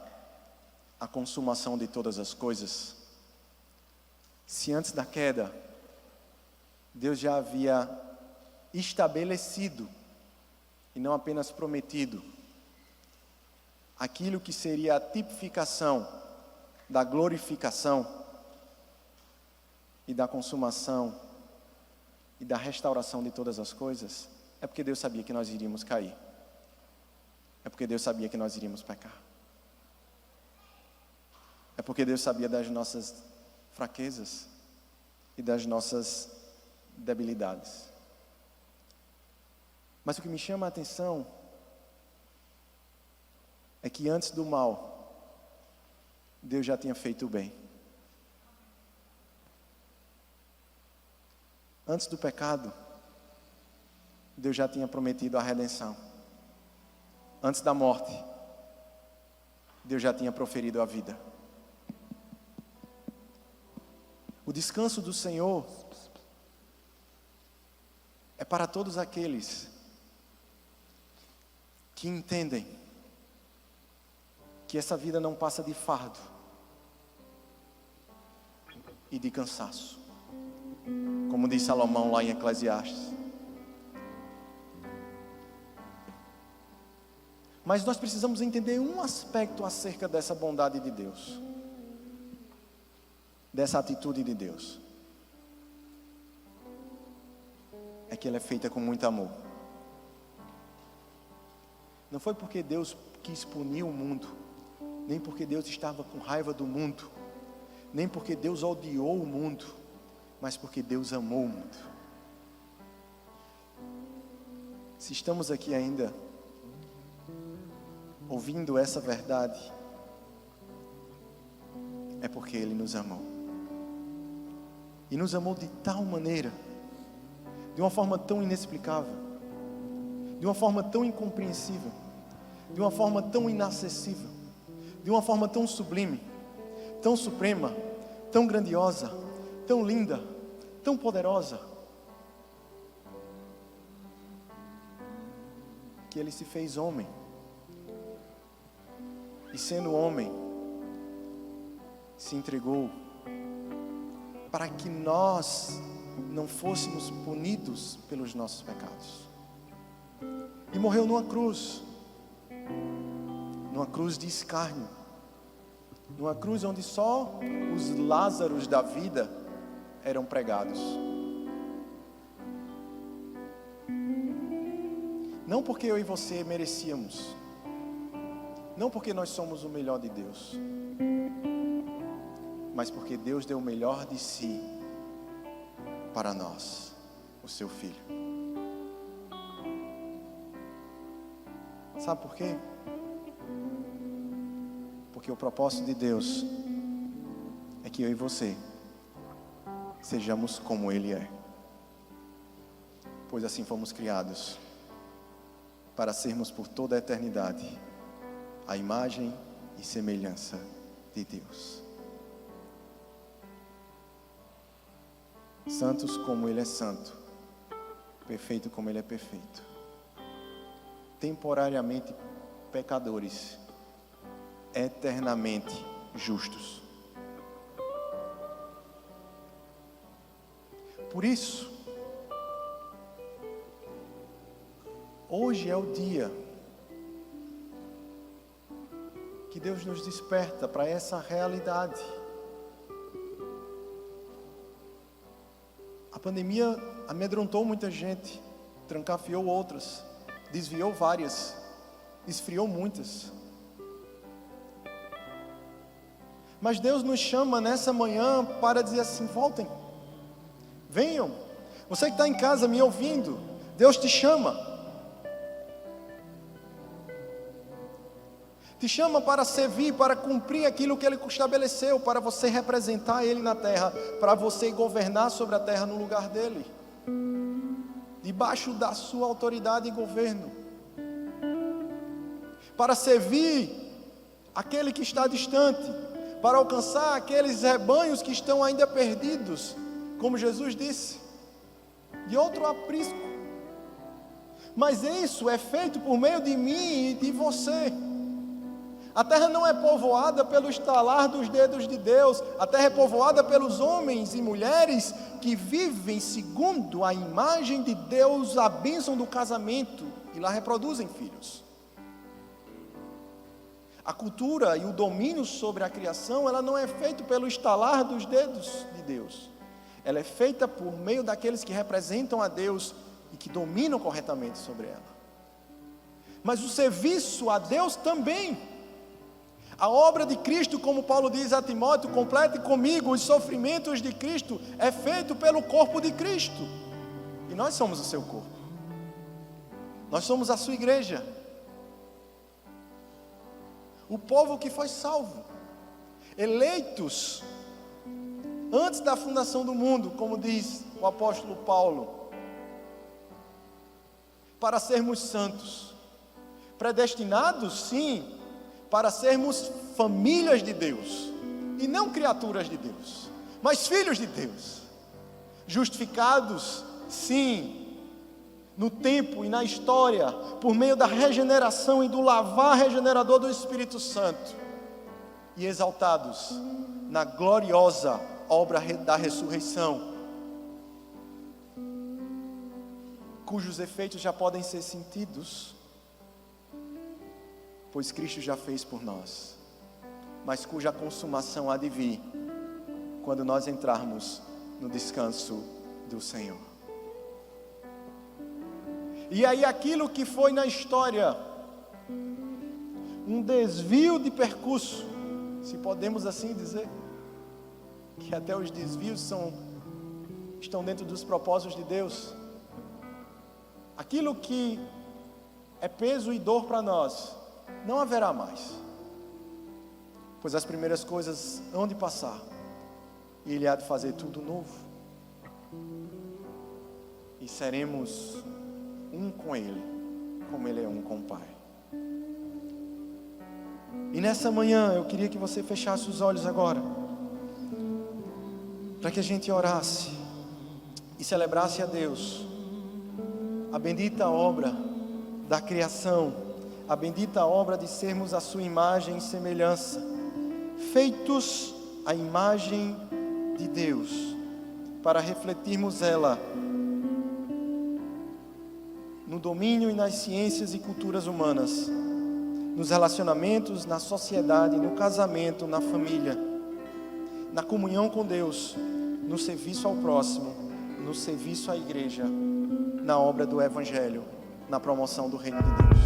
a consumação de todas as coisas, se antes da queda, Deus já havia estabelecido, e não apenas prometido, aquilo que seria a tipificação da glorificação e da consumação e da restauração de todas as coisas, é porque Deus sabia que nós iríamos cair, é porque Deus sabia que nós iríamos pecar. É porque Deus sabia das nossas fraquezas e das nossas debilidades. Mas o que me chama a atenção é que antes do mal, Deus já tinha feito o bem. Antes do pecado, Deus já tinha prometido a redenção. Antes da morte, Deus já tinha proferido a vida. O descanso do Senhor é para todos aqueles que entendem que essa vida não passa de fardo e de cansaço, como diz Salomão lá em Eclesiastes. Mas nós precisamos entender um aspecto acerca dessa bondade de Deus, dessa atitude de Deus, é que ela é feita com muito amor. Não foi porque Deus quis punir o mundo, nem porque Deus estava com raiva do mundo, nem porque Deus odiou o mundo, mas porque Deus amou o mundo. Se estamos aqui ainda ouvindo essa verdade, é porque Ele nos amou. E nos amou de tal maneira, de uma forma tão inexplicável, de uma forma tão incompreensível, de uma forma tão inacessível, de uma forma tão sublime, tão suprema, tão grandiosa, tão linda, tão poderosa, que Ele se fez homem. E sendo homem, se entregou para que nós não fôssemos punidos pelos nossos pecados. E morreu numa cruz de escárnio, numa cruz onde só os Lázaros da vida eram pregados. Não porque eu e você merecíamos, não porque nós somos o melhor de Deus, mas porque Deus deu o melhor de si para nós, o seu Filho. Sabe por quê? Porque o propósito de Deus é que eu e você sejamos como Ele é, pois assim fomos criados para sermos por toda a eternidade a imagem e semelhança de Deus. Santos como Ele é santo, perfeito como Ele é perfeito, temporariamente pecadores, eternamente justos. Por isso, hoje é o dia que Deus nos desperta para essa realidade. A pandemia amedrontou muita gente, trancafiou outras, desviou várias, esfriou muitas. Mas Deus nos chama nessa manhã para dizer assim: voltem, venham. Você que está em casa me ouvindo, Deus te chama. Te chama para servir, para cumprir aquilo que Ele estabeleceu, para você representar Ele na terra, para você governar sobre a terra no lugar dEle, debaixo da sua autoridade e governo, para servir aquele que está distante, para alcançar aqueles rebanhos que estão ainda perdidos, como Jesus disse, de outro aprisco. Mas isso é feito por meio de mim e de você. A terra não é povoada pelo estalar dos dedos de Deus. A terra é povoada pelos homens e mulheres que vivem segundo a imagem de Deus, a bênção do casamento, e lá reproduzem filhos. A cultura e o domínio sobre a criação, ela não é feita pelo estalar dos dedos de Deus. Ela é feita por meio daqueles que representam a Deus e que dominam corretamente sobre ela. Mas o serviço a Deus também. A obra de Cristo, como Paulo diz a Timóteo: complete comigo os sofrimentos de Cristo, é feito pelo corpo de Cristo. E nós somos o seu corpo. Nós somos a sua igreja. O povo que foi salvo, eleitos antes da fundação do mundo, como diz o apóstolo Paulo, para sermos santos, predestinados, sim, para sermos famílias de Deus, e não criaturas de Deus, mas filhos de Deus, justificados, sim, no tempo e na história, por meio da regeneração e do lavar regenerador do Espírito Santo, e exaltados na gloriosa obra da ressurreição, cujos efeitos já podem ser sentidos, pois Cristo já fez por nós, mas cuja consumação há de vir quando nós entrarmos no descanso do Senhor. E aí aquilo que foi na história um desvio de percurso, se podemos assim dizer, que até os desvios estão dentro dos propósitos de Deus. Aquilo que é peso e dor para nós, não haverá mais, pois as primeiras coisas hão de passar, e Ele há de fazer tudo novo, e seremos um com Ele, como Ele é um com o Pai. E nessa manhã eu queria que você fechasse os olhos agora, para que a gente orasse e celebrasse a Deus a bendita obra da criação, a bendita obra de sermos a sua imagem e semelhança, feitos à imagem de Deus, para refletirmos ela no domínio e nas ciências e culturas humanas, nos relacionamentos, na sociedade, no casamento, na família, na comunhão com Deus, no serviço ao próximo, no serviço à igreja, na obra do Evangelho, na promoção do reino de Deus.